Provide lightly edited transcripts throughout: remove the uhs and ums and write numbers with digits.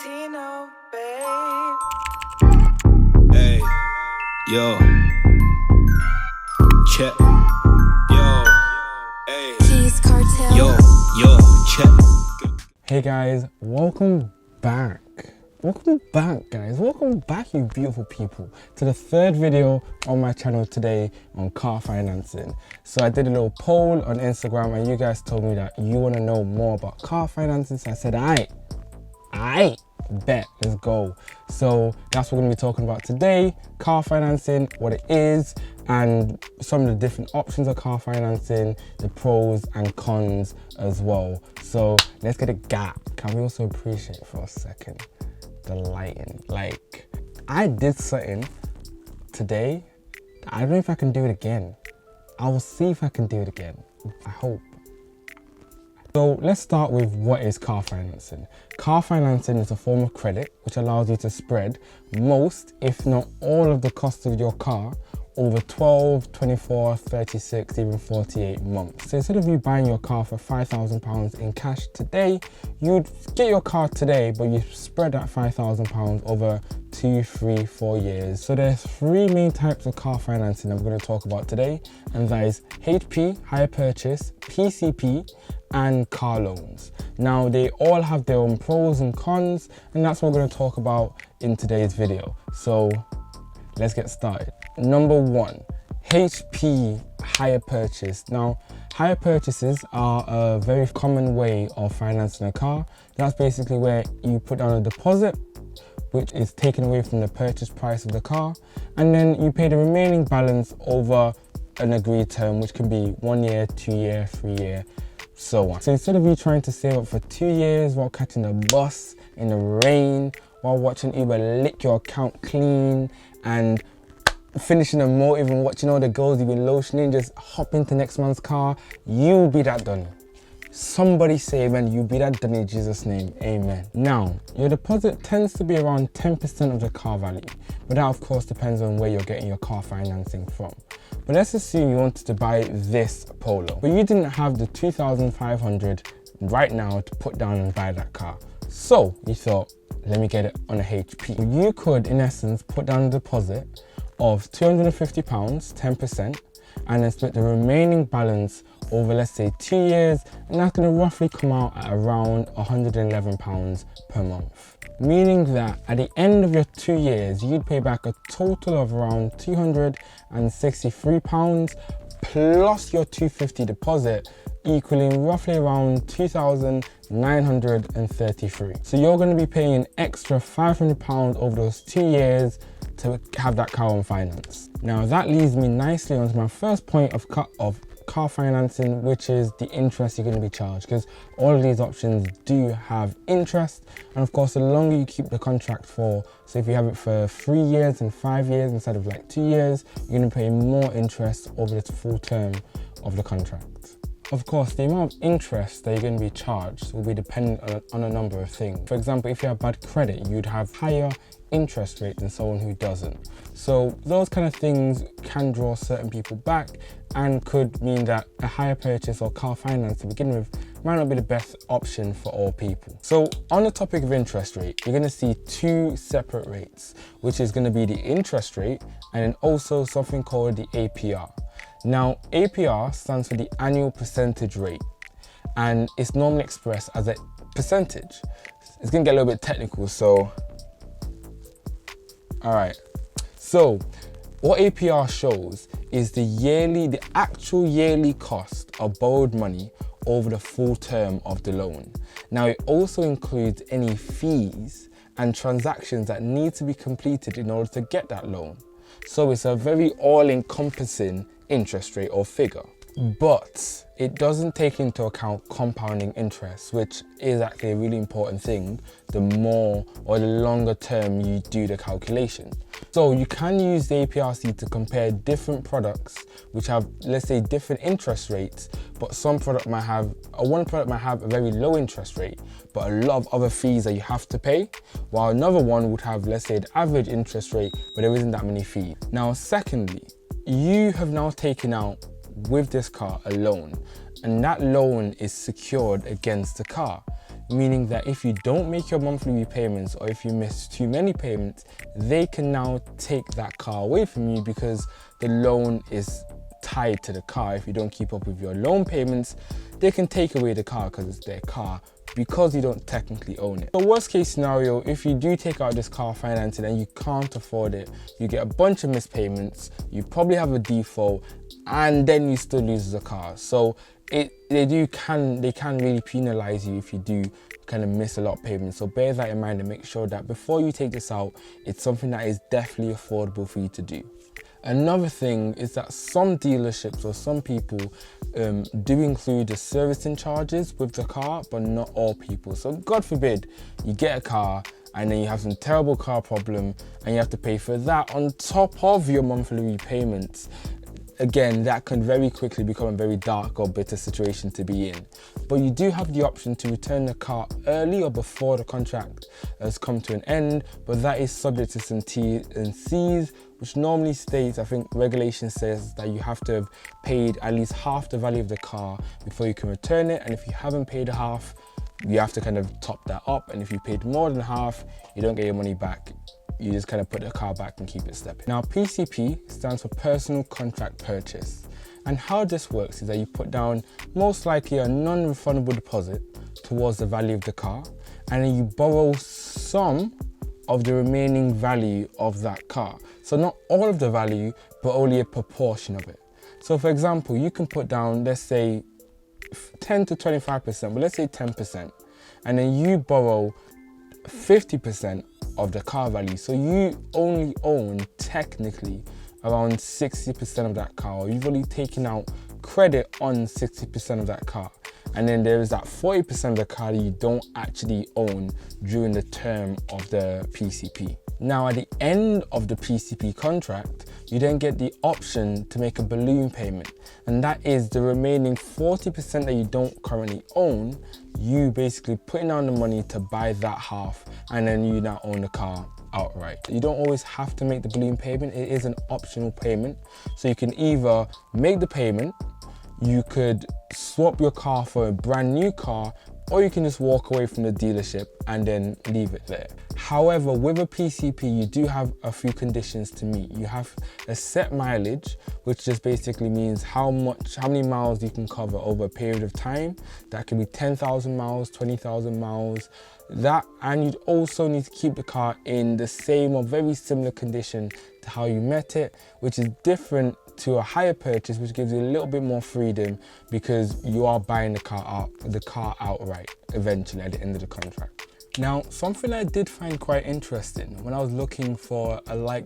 Tino, babe. Hey, yo, check, yo, hey, Keys Cartel. yo, check. Hey guys, welcome back. Welcome back, guys. Welcome back, you beautiful people, to the third video on my channel today on car financing. So I did a little poll on Instagram and you guys told me that you want to know more about car financing. So I said, I bet, let's go. So that's what we're going to be talking about today. Car financing, what it is, and some of the different options of car financing, the pros and cons as well. So let's get it going. Can we also appreciate for a second the lighting? Like, I did something today. I don't know if I can do it again. I will see if I can do it again. I hope. So let's start with what is car financing. Car financing is a form of credit which allows you to spread most, if not all, of the cost of your car over 12, 24, 36, even 48 months. So instead of you buying your car for £5,000 in cash today, you'd get your car today, but you spread that £5,000 over 2, 3, 4 years. So there's three main types of car financing I'm going to talk about today, and that is HP, hire purchase, PCP, and car loans. Now they all have their own pros and cons, and that's what we're going to talk about in today's video. So let's get started. Number one, HP hire purchase. Now, hire purchases are a very common way of financing a car. That's basically where you put down a deposit, which is taken away from the purchase price of the car, and then you pay the remaining balance over an agreed term, which can be 1 year, 2 year, 3 year, so on. So instead of you trying to save up for 2 years while catching a bus in the rain, while watching Uber lick your account clean and finishing a motive and watching all the girls you've been lotioning just hop into next man's car, you be that done. Somebody say amen, you be that done in Jesus' name, amen. Now, your deposit tends to be around 10% of the car value, but that of course depends on where you're getting your car financing from. But let's assume you wanted to buy this Polo, but you didn't have the 2,500 right now to put down and buy that car. So you thought, let me get it on a HP. You could, in essence, put down a deposit of £250, 10%, and then split the remaining balance over, let's say, 2 years, and that's going to roughly come out at around £111 per month. Meaning that at the end of your 2 years, you'd pay back a total of around £263 plus your £250 deposit, equaling roughly around £2,933. So you're going to be paying an extra £500 over those 2 years to have that car on finance. Now that leads me nicely onto my first point of car financing, which is the interest you're going to be charged, because all of these options do have interest, and of course the longer you keep the contract for, so if you have it for 3 years and 5 years instead of like 2 years, you're going to pay more interest over the full term of the contract. Of course, the amount of interest that you're going to be charged will be dependent on a number of things. For example, if you have bad credit, you'd have higher interest rate than someone who doesn't. So those kind of things can draw certain people back and could mean that a hire purchase or car finance to begin with might not be the best option for all people. So on the topic of interest rate, you're going to see two separate rates, which is going to be the interest rate and then also something called the APR. Now, APR stands for the annual percentage rate, and it's normally expressed as a percentage. It's going to get a little bit technical, so all right. So what APR shows is the actual yearly cost of borrowed money over the full term of the loan. Now, it also includes any fees and transactions that need to be completed in order to get that loan. So it's a very all-encompassing interest rate or figure, but it doesn't take into account compounding interest, which is actually a really important thing the more or the longer term you do the calculation. So you can use the APRC to compare different products which have, let's say, different interest rates, but one product might have a very low interest rate but a lot of other fees that you have to pay, while another one would have, let's say, the average interest rate but there isn't that many fees. Now secondly, you have now taken out with this car a loan, and that loan is secured against the car. meaning that if you don't make your monthly repayments or if you miss too many payments, they can now take that car away from you because the loan is tied to the car. If you don't keep up with your loan payments, they can take away the car because it's their car, because you don't technically own it. So worst case scenario, if you do take out this car financing and you can't afford it, you get a bunch of missed payments, you probably have a default, and then you still lose the car. So they can really penalize you if you do kind of miss a lot of payments. So bear that in mind and make sure that before you take this out, it's something that is definitely affordable for you to do. Another thing is that some dealerships or some people do include the servicing charges with the car, but not all people. So God forbid you get a car and then you have some terrible car problem and you have to pay for that on top of your monthly repayments. Again, that can very quickly become a very dark or bitter situation to be in. But you do have the option to return the car early or before the contract has come to an end, but that is subject to some T's and C's, which normally states, I think regulation says that you have to have paid at least half the value of the car before you can return it. And if you haven't paid half, you have to kind of top that up. And if you paid more than half, you don't get your money back. You just kind of put the car back and keep it stepping. Now, PCP stands for Personal Contract Purchase. And how this works is that you put down most likely a non-refundable deposit towards the value of the car, and then you borrow some of the remaining value of that car. So not all of the value, but only a proportion of it. So for example, you can put down, let's say 10 to 25%, but let's say 10%, and then you borrow 50% of the car value. So you only own technically around 60% of that car, or you've only taken out credit on 60% of that car. And then there is that 40% of the car that you don't actually own during the term of the PCP. Now, at the end of the PCP contract, you then get the option to make a balloon payment. And that is the remaining 40% that you don't currently own, you basically putting down the money to buy that half, and then you now own the car outright. You don't always have to make the balloon payment. It is an optional payment. So you can either make the payment, you could swap your car for a brand new car, or you can just walk away from the dealership and then leave it there. However, with a PCP, you do have a few conditions to meet. You have a set mileage, which just basically means how many miles you can cover over a period of time. That can be 10,000 miles, 20,000 miles, and you'd also need to keep the car in the same or very similar condition to how you met it, which is different to a hire purchase, which gives you a little bit more freedom because you are buying the car outright eventually at the end of the contract. Now, something I did find quite interesting when I was looking for a like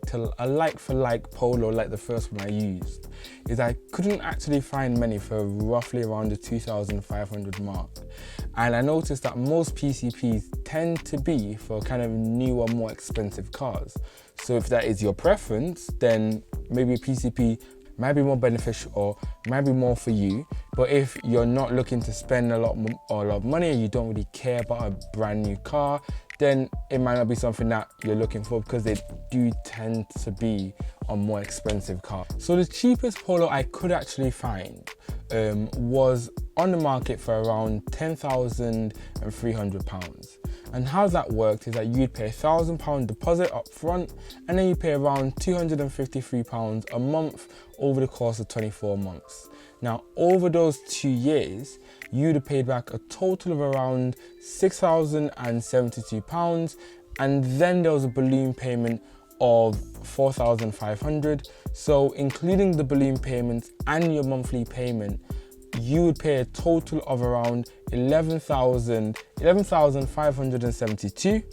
for like Polo, like the first one I used, is I couldn't actually find many for roughly around the 2,500 mark. And I noticed that most PCPs tend to be for kind of newer, more expensive cars. So if that is your preference, then maybe a PCP might be more beneficial or might be more for you. But if you're not looking to spend a lot of money and you don't really care about a brand new car, then it might not be something that you're looking for, because they do tend to be on more expensive cars. So the cheapest Polo I could actually find was on the market for around £10,300. And how that worked is that you'd pay £1,000 deposit up front, and then you pay around £253 a month over the course of 24 months. Now, over those 2 years, you'd have paid back a total of around £6,072, and then there was a balloon payment of £4,500. So including the balloon payments and your monthly payment, you would pay a total of around £11,572,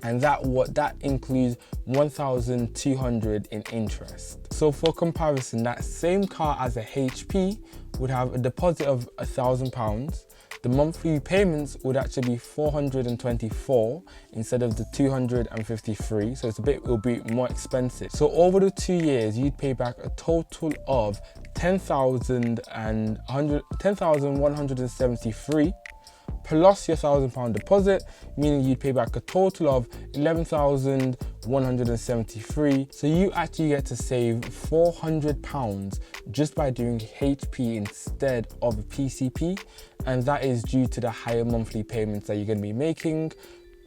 and that includes £1,200 in interest. So for comparison, that same car as a HP would have a deposit of £1,000. The monthly payments would actually be £424 instead of the £253, so it'll be more expensive. So over the 2 years, you'd pay back a total of £10,173, plus your £1,000 deposit, meaning you'd pay back a total of 11,173. So you actually get to save £400 just by doing HP instead of a PCP, and that is due to the higher monthly payments that you're going to be making,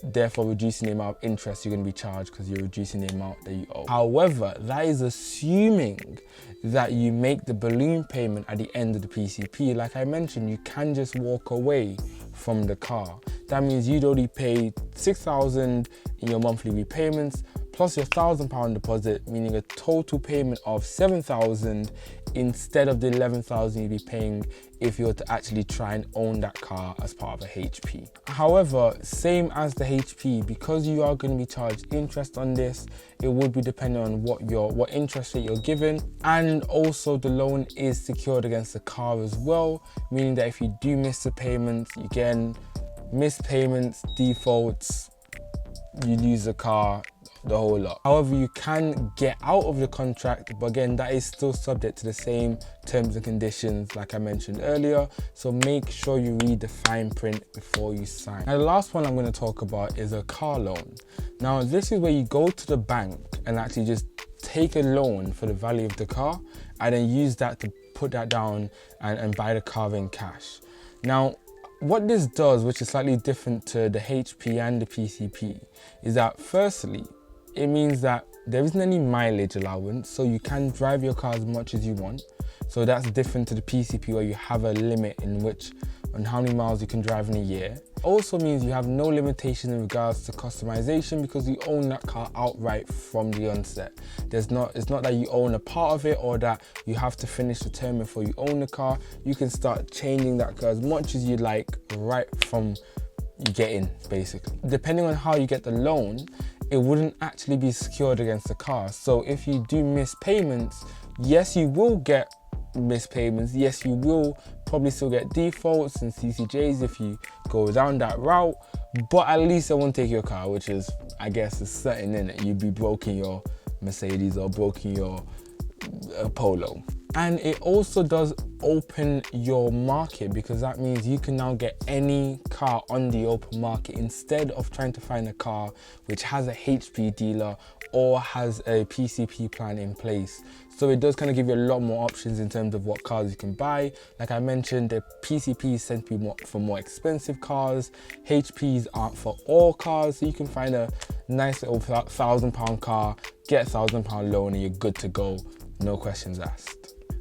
therefore reducing the amount of interest you're going to be charged because you're reducing the amount that you owe. However, that is assuming that you make the balloon payment at the end of the PCP. Like I mentioned, you can just walk away from the car. That means you'd only pay 6,000 in your monthly repayments plus your £1,000 deposit, meaning a total payment of 7,000 instead of the 11,000 you'd be paying if you were to actually try and own that car as part of a HP. However, same as the HP, because you are going to be charged interest on this, it would be depending on what interest rate you're given, and also the loan is secured against the car as well, meaning that if you do miss the payments, again, missed payments, defaults, you lose the car, the whole lot. However, you can get out of the contract, but again, that is still subject to the same terms and conditions like I mentioned earlier, so make sure you read the fine print before you sign. Now, the last one I'm going to talk about is a car loan. Now, this is where you go to the bank and actually just take a loan for the value of the car and then use that to put that down and buy the car in cash. Now, what this does, which is slightly different to the HP and the PCP, is that firstly, it means that there isn't any mileage allowance, so you can drive your car as much as you want. So that's different to the PCP where you have a limit on how many miles you can drive in a year. Also means you have no limitation in regards to customization because you own that car outright from the onset. It's not that you own a part of it or that you have to finish the term before you own the car. You can start changing that car as much as you like right from you get in, basically. Depending on how you get the loan, it wouldn't actually be secured against the car. So if you do miss payments, yes, you will get missed payments. Yes, you will probably still get defaults and CCJs if you go down that route, but at least they won't take your car, which is, I guess, is certain in it. You'd be broking your Mercedes or broking your Polo. And it also does open your market because that means you can now get any car on the open market instead of trying to find a car which has a HP dealer or has a PCP plan in place. So it does kind of give you a lot more options in terms of what cars you can buy. Like I mentioned, the PCPs tend to be for more expensive cars. HPs aren't for all cars, so you can find a nice little £1,000 car, get a £1,000 loan, and you're good to go, no questions asked.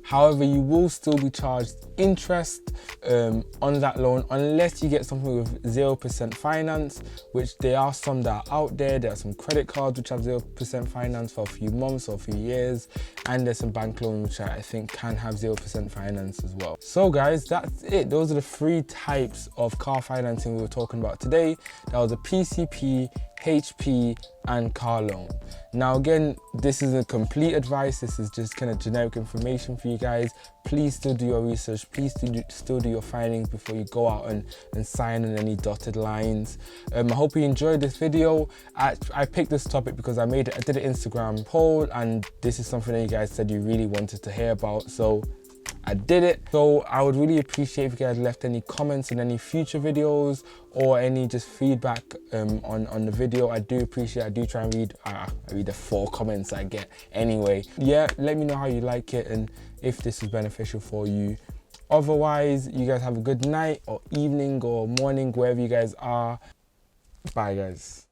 However, you will still be charged interest on that loan unless you get something with 0% finance, which there are some that are out there. There are some credit cards which have 0% finance for a few months or a few years, and there's some bank loans which I think can have 0% finance as well. So guys, that's it. Those are the 3 types of car financing we were talking about today. That was a PCP, HP, and car loan. Now again, this isn't complete advice, this is just kind of generic information for you guys. Please still do your research, please still do your findings before you go out and sign on any dotted lines. I hope you enjoyed this video. I picked this topic because I did an Instagram poll, and this is something that you guys said you really wanted to hear about, so I did it. So I would really appreciate if you guys left any comments on any future videos or any just feedback on the video. I do appreciate it. I do try and read, I read the 4 comments I get anyway. Yeah, let me know how you like it and if this is beneficial for you. Otherwise, you guys have a good night or evening or morning, wherever you guys are. Bye guys.